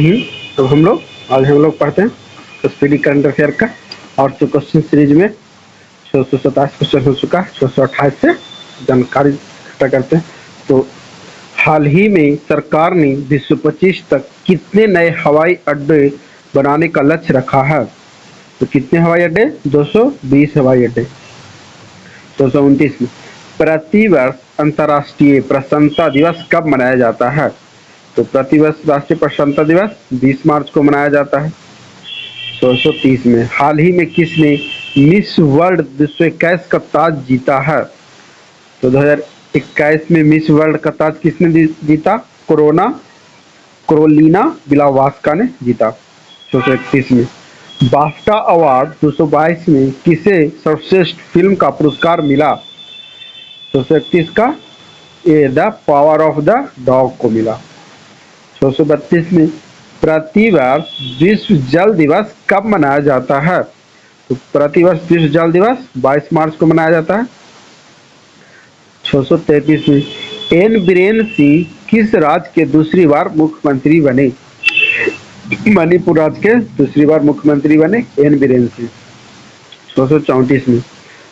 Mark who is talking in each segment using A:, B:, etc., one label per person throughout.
A: ही तो आज हम लोग पढ़ते हैं स्पीडी करंट अफेयर का। और जो क्वेश्चन सीरीज में 627 क्वेश्चन हो चुका है, 628 से जानकारी इकट्ठा करते हैं। तो हाल ही में सरकार ने 2025 तक कितने नए हवाई अड्डे बनाने का लक्ष्य रखा है? तो कितने हवाई अड्डे? 220 हवाई अड्डे। 229 में प्रतिवर्ष अंतर्राष्ट्रीय प्रसन्नता दिवस कब मनाया जाता है? तो प्रतिवर्ष राष्ट्रीय प्रसन्नता दिवस 20 मार्च को मनाया जाता है। 230 में हाल ही में किसने मिस वर्ल्ड 2021 का ताज जीता है? तो 2021 में मिस वर्ल्ड का ताज किसने जीता? कोरोलिना बिलावास्का ने जीता। 231 में बाफ्टा अवार्ड 222 में किसे सर्वश्रेष्ठ फिल्म का पुरस्कार मिला? 231 का ये the power of the dog को मिला। 232 में प्रतिवर्ष विश्व जल दिवस कब मनाया जाता है? तो प्रतिवर्ष विश्व जल दिवस 22 मार्च को मनाया जाता है। 633 में एन बीरेन सिंह किस राज्य के दूसरी बार मुख्यमंत्री बने? मणिपुर राज्य के दूसरी बार मुख्यमंत्री बने एन बीरेन सिंह। 634 में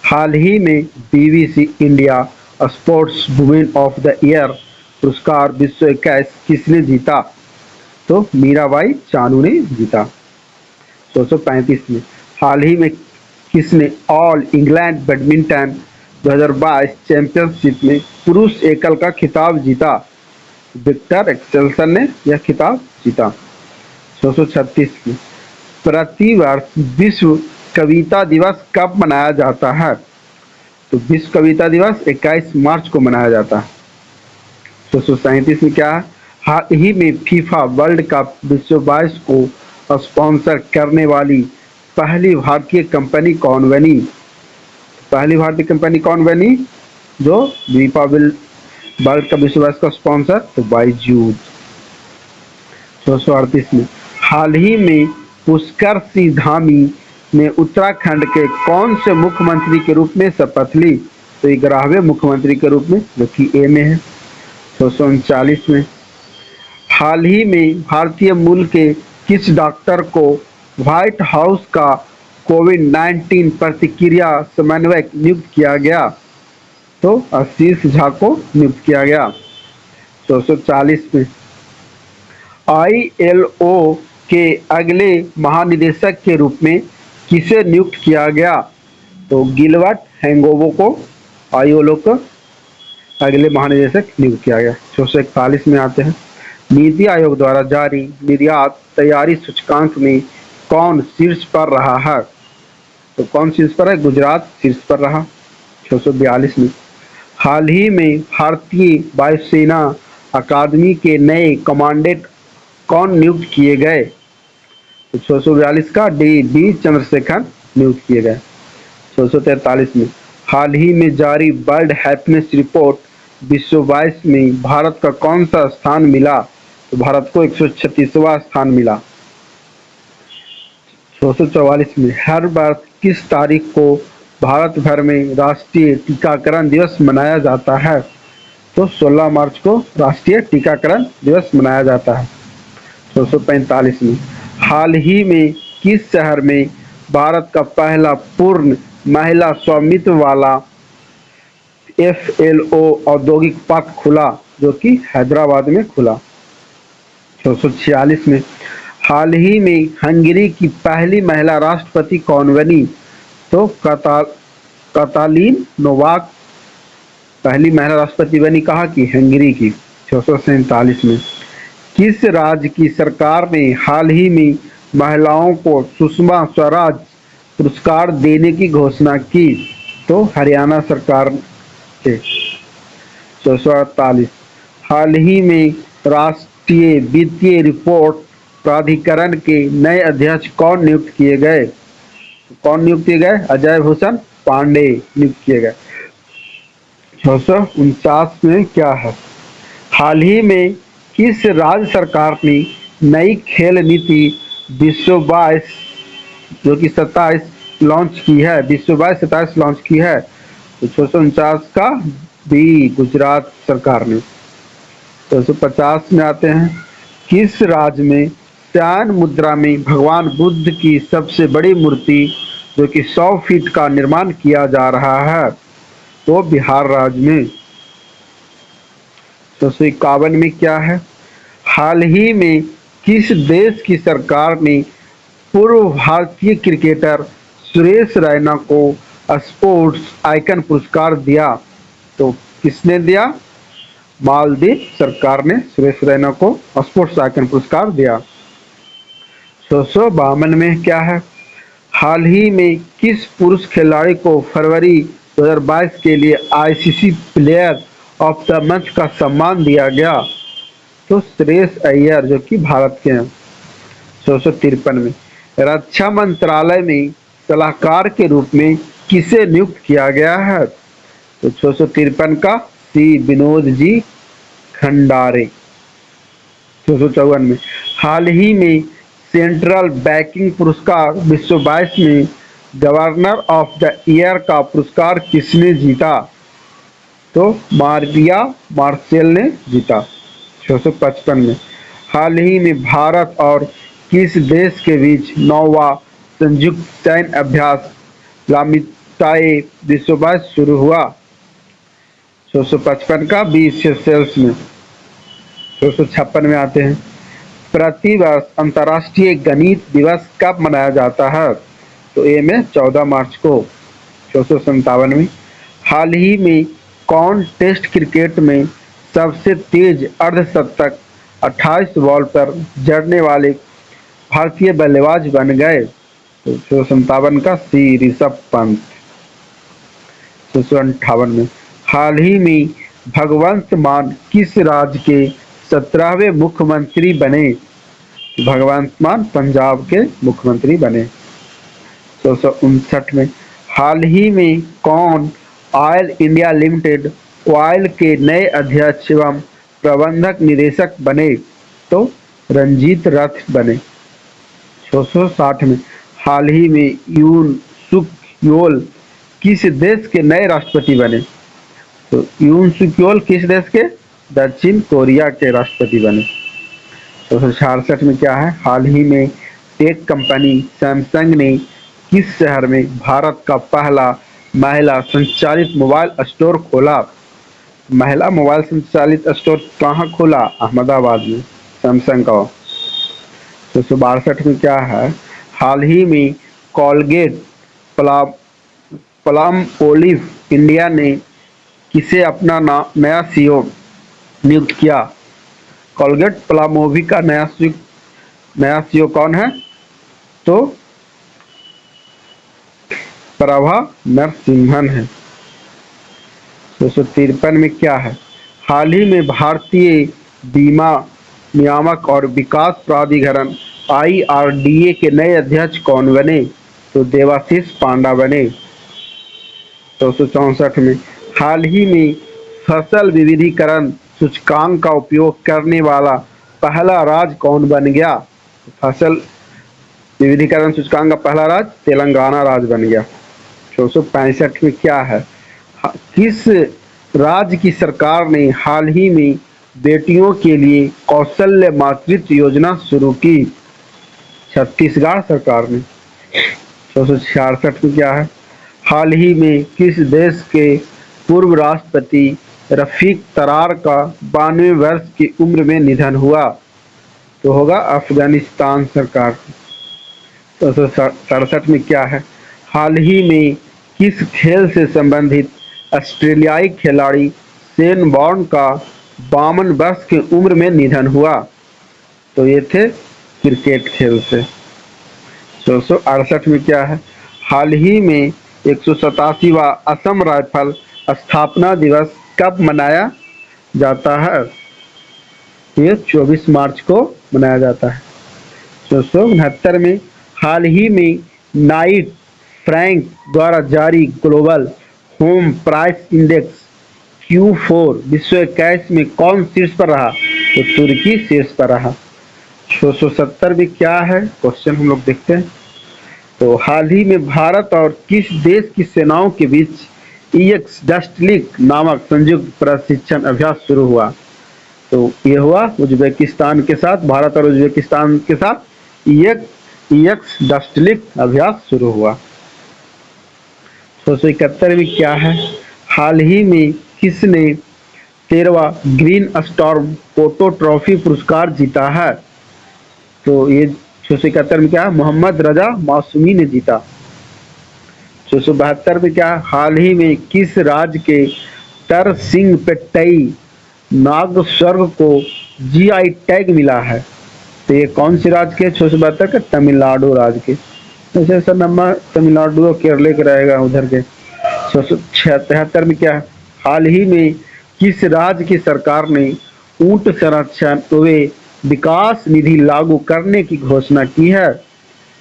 A: हाल ही में BBC India sports women of the year पुरस्कार 2021 किसने जीता? तो मीराबाई चानू ने जीता। 235 में हाल ही में किसने ऑल इंग्लैंड बैडमिंटन 2022 चैंपियनशिप में पुरुष एकल का खिताब जीता? विक्टर एक्सेल्सन ने यह खिताब जीता। 236 में प्रतिवर्ष विश्व कविता दिवस कब मनाया जाता है? तो विश्व कविता दिवस 21 मार्च को मनाया जाता है। 237 में क्या है? हाल ही में फीफा वर्ल्ड कप 2022 को स्पॉन्सर करने वाली पहली भारतीय कंपनी कौन बनी? पहली भारतीय कंपनी कौन बनी जो फीफा वर्ल्ड कप 2022 का स्पॉन्सर? तो बायजूस। 238 में हाल ही में पुष्कर सिंह धामी ने उत्तराखंड के कौन से मुख्यमंत्री के रूप में शपथ ली? तो 11वें मुख्यमंत्री के रूप में, जो कि ए में है। 239 में हाल ही में भारतीय मूल के किस डॉक्टर को व्हाइट हाउस का कोविड-19 प्रतिक्रिया समन्वयक नियुक्त किया गया? तो आशीष झा को नियुक्त किया गया। 240 में ILO के अगले महानिदेशक के रूप में किसे नियुक्त किया गया? तो गिलबर्ट हैंगोवो को ILO का अगले महानिदेशक नियुक्त किया गया। 241 में आते हैं नीति आयोग द्वारा जारी निर्यात तैयारी सूचकांक में कौन शीर्ष पर रहा है? तो कौन शीर्ष पर है? गुजरात शीर्ष पर रहा। 642 में हाल ही में भारतीय वायुसेना अकादमी के नए कमांडेंट कौन नियुक्त किए गए? तो 642 का डी चंद्रशेखर नियुक्त किए गए। 643 में हाल ही में जारी वर्ल्ड हैप्पीनेस रिपोर्ट 2022 में भारत का कौन सा स्थान मिला? तो भारत को 136वां स्थान मिला। 644 में हर वर्ष किस तारीख को भारत भर में राष्ट्रीय टीकाकरण दिवस मनाया जाता है? तो 16 मार्च को राष्ट्रीय टीकाकरण दिवस मनाया जाता है। 645 में हाल ही में किस शहर में भारत का पहला पूर्ण महिला स्वामित्व वाला FLO औद्योगिक पार्क खुला, जो कि हैदराबाद में खुला? 646 में हाल ही में हंगरी की पहली महिला राष्ट्रपति कौन बनी? तो कातालीन नोवाक पहली महिला राष्ट्रपति बनी। कहा कि हंगरी की। 647 में किस राज्य की सरकार ने हाल ही में महिलाओं को सुषमा स्वराज पुरस्कार देने की घोषणा की? तो हरियाणा सरकार के। 648 हाल ही में राष्ट्रीय वित्तीय रिपोर्ट प्राधिकरण के नए अध्यक्ष कौन नियुक्त किए गए? कौन नियुक्त किए गए? अजय भूषण पांडे नियुक्त किए गए। 649 में क्या है? हाल ही में किस राज्य सरकार ने नई खेल नीति 2022 जो कि 27 लॉन्च की है? 2022-27 लॉन्च की है। तो 649 का बी गुजरात सरकार ने। 250 में आते हैं किस राज्य में श्यान मुद्रा में भगवान बुद्ध की सबसे बड़ी मूर्ति जो कि 100 फीट का निर्माण किया जा रहा है, तो बिहार राज्य में। 251 में क्या है? हाल ही में किस देश की सरकार ने पूर्व भारतीय क्रिकेटर सुरेश रैना को स्पोर्ट्स आइकन पुरस्कार दिया? तो किसने दिया? मालदीव सरकार ने सुरेश रैना को स्पोर्ट्स आइकन पुरस्कार दिया। 252 में क्या है? हाल ही में किस पुरुष खिलाड़ी को फरवरी 2022 के लिए ICC player of the month का सम्मान दिया गया? तो श्रेयस अय्यर जो कि भारत के हैं। 253 में रक्षा मंत्रालय में सलाहकार के रूप में किसे नियुक्त किया गया है? तो 253 का सी विनोद जी खंडारे। 254 में हाल ही में सेंट्रल बैंकिंग पुरस्कार 2022 में गवर्नर ऑफ द ईयर का पुरस्कार किसने जीता? तो मारिया मार्शल ने जीता। 655 में हाल ही में भारत और किस देश के बीच 9वां संयुक्त सैन्य अभ्यास लामिताए 2022 शुरू हुआ? 655 का 20 सेल्स में। 256 में आते हैं, प्रतिवर्ष अंतर्राष्ट्रीय गणित दिवस कब मनाया जाता है? तो ए में 14 मार्च को। 257 में हाल ही में कौन टेस्ट क्रिकेट में सबसे तेज अर्धशतक 28 बॉल पर जड़ने वाले भारतीय बल्लेबाज बन गए? तो 257 का सी ऋषभ पंत। 258 में हाल ही में भगवंत मान किस राज्य के 17वें मुख्यमंत्री बने? भगवंत मान पंजाब के मुख्यमंत्री बने। 259 में हाल ही में कौन ऑयल इंडिया लिमिटेड ऑयल के नए अध्यक्ष एवं प्रबंधक निदेशक बने? तो रंजीत रथ बने। 660 में हाल ही में यून सुक योल किस देश के नए राष्ट्रपति बने? तो यून सुक योल किस देश के? दक्षिण कोरिया के राष्ट्रपति बने। 266 में क्या है? हाल ही में टेक कंपनी सैमसंग ने किस शहर में भारत का पहला महिला संचालित मोबाइल स्टोर खोला? महिला मोबाइल संचालित स्टोर कहाँ खोला? अहमदाबाद में, सैमसंग का। 262 में क्या है? हाल ही में कोलगेट पलामोलिव इंडिया ने किसे अपना नया सीईओ नियुक्त किया? कोलगेट पलामोलिव का नया सीईओ कौन है? तो प्रभा नरसिम्हन है। 253 में क्या है? हाल ही में भारतीय बीमा नियामक और विकास प्राधिकरण IRDA के नए अध्यक्ष कौन बने? तो देवाशीष पांडा बने। 264 में हाल ही में फसल विविधीकरण सूचकांक का उपयोग करने वाला पहला राज्य कौन बन गया? फसल विविधीकरण सूचकांक का पहला राज्य तेलंगाना राज्य बन गया। 265 में क्या है? किस राज्य की सरकार ने हाल ही में बेटियों के लिए कौशल्य मातृत्व योजना शुरू की? छत्तीसगढ़ सरकार ने। 266 में क्या है? हाल ही में किस देश के पूर्व राष्ट्रपति रफीक तरार का 92 वर्ष की उम्र में निधन हुआ? तो होगा अफगानिस्तान सरकार। 267 में क्या है? हाल ही में किस खेल से संबंधित ऑस्ट्रेलियाई खिलाड़ी शेन वॉर्न का 52 वर्ष की उम्र में निधन हुआ? तो ये थे क्रिकेट खेल से। 268 में क्या है? हाल ही में 187वां असम राइफल स्थापना दिवस कब मनाया जाता है? ये 24 मार्च को मनाया जाता है। 269 में हाल ही में नाइट फ्रैंक द्वारा जारी global home price index Q4 विश्व 21 में कौन शीर्ष पर रहा? तो तुर्की शीर्ष पर रहा। 270 में क्या है? क्वेश्चन हम लोग देखते हैं। तो हाल ही में भारत और किस देश की सेनाओं के बीच EX डस्टलिक नामक संयुक्त प्रशिक्षण अभ्यास शुरू हुआ? तो तो ये हुआ उज्बेकिस्तान के साथ, भारत और उज्बेकिस्तान के साथ एक्स डस्टलिक अभ्यास शुरू हुआ। 671 में क्या है, हाल ही में किसने 13वां ग्रीन स्टॉर्म फोटो ट्रॉफी पुरस्कार जीता है? तो ये 671 में क्या है, मोहम्मद रजा मौसमी ने जीता। 672 में क्या है, हाल ही में किस राज्य के तरसिंगपेट्टई नागस्वर्ग को जीआई टैग मिला है? तो ये कौन सी राज्य के? 672 के तमिलनाडु राज्य के। वैसे सर नंबर तमिलनाडु और केरल के रहेगा उधर के। 673 में क्या है, हाल ही में किस राज्य की सरकार ने ऊंट संरक्षण व विकास निधि लागू करने की घोषणा की है?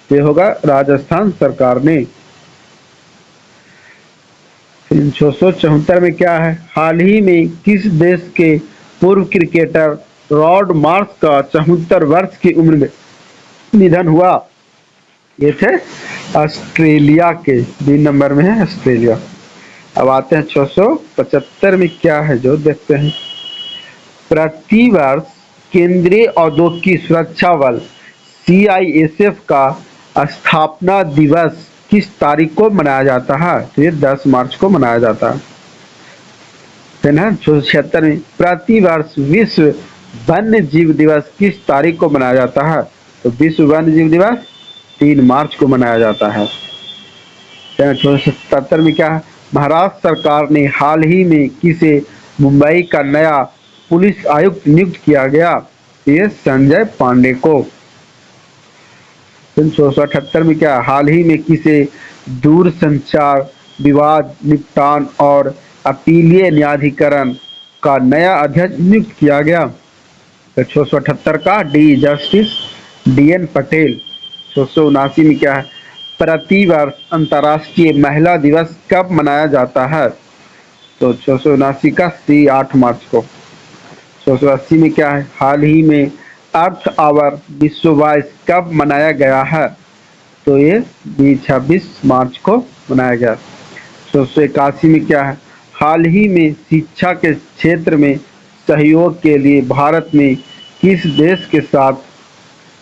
A: ये होगा राजस्थान सरकार ने। 674 में क्या है, हाल ही में किस देश के पूर्व क्रिकेटर रॉड मार्श का 74 वर्ष की उम्र में निधन हुआ? ये थे ऑस्ट्रेलिया के, 2 नंबर में है ऑस्ट्रेलिया। अब आते हैं 675 में क्या है जो देखते हैं। प्रतिवर्ष केंद्रीय औद्योगिक सुरक्षा बल CISF का स्थापना दिवस किस तारीख को मनाया जाता है? तो ये 10 मार्च को मनाया जाता है। 676 में प्रतिवर्ष विश्व वन्य जीव दिवस किस तारीख को मनाया जाता है? तो विश्व वन्य जीव दिवस 3 मार्च को मनाया जाता है। 677 में क्या है, महाराष्ट्र सरकार ने हाल ही में किसे मुंबई का नया पुलिस आयुक्त नियुक्त किया गया? ये संजय पांडे को। 678 में क्या, हाल ही में किसे दूरसंचार विवाद निपटान और अपीलीय न्यायाधिकरण का नया अध्यक्ष नियुक्त किया गया? तो 678 का डी जस्टिस DN पटेल। 679 में क्या है, प्रतिवर्ष अंतर्राष्ट्रीय महिला दिवस कब मनाया जाता है? तो 679 का C 8 मार्च को। 680 में क्या है, हाल ही में अर्थ आवर विश्व दिवस कब मनाया गया है? तो ये 26 मार्च को मनाया गया। 681 में क्या है, हाल ही में शिक्षा के क्षेत्र में सहयोग के लिए भारत ने किस देश के साथ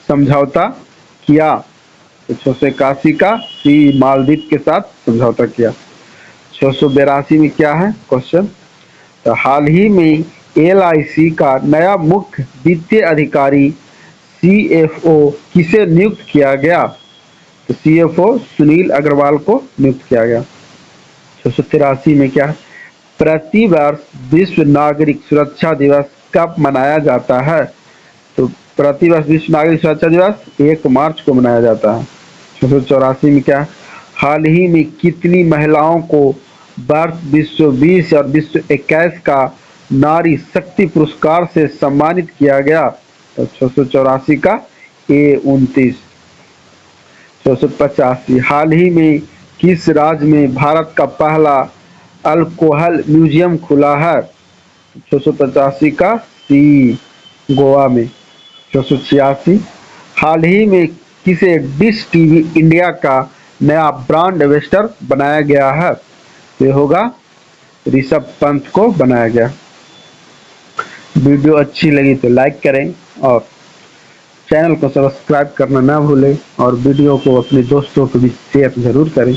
A: समझौता किया? तो 681 का C मालदीव के साथ समझौता किया। 682 में क्या है क्वेश्चन, तो हाल ही में LIC का नया मुख्य वित्तीय अधिकारी CFO किसे नियुक्त किया गया? तो CFO सुनील अग्रवाल को नियुक्त किया गया। 683 में क्या है, प्रतिवर्ष विश्व नागरिक सुरक्षा दिवस कब मनाया जाता है? तो प्रतिवर्ष विश्व नागरिक सुरक्षा दिवस 1 मार्च को मनाया जाता है। 684 में क्या है, हाल ही में कितनी महिलाओं को वर्ष विश्व 20 और विश्व 21 का नारी शक्ति पुरस्कार से सम्मानित किया गया? तो 684 का A 29। 685, हाल ही में किस राज्य में भारत का पहला अल्कोहल म्यूजियम खुला है? 685 का C गोवा में। 686, हाल ही में किसे डिश टीवी इंडिया का नया ब्रांड एम्बेसडर बनाया गया है? ये होगा ऋषभ पंत को बनाया गया। वीडियो अच्छी लगी तो लाइक करें और चैनल को सब्सक्राइब करना ना भूलें और वीडियो को अपने दोस्तों को भी शेयर जरूर करें।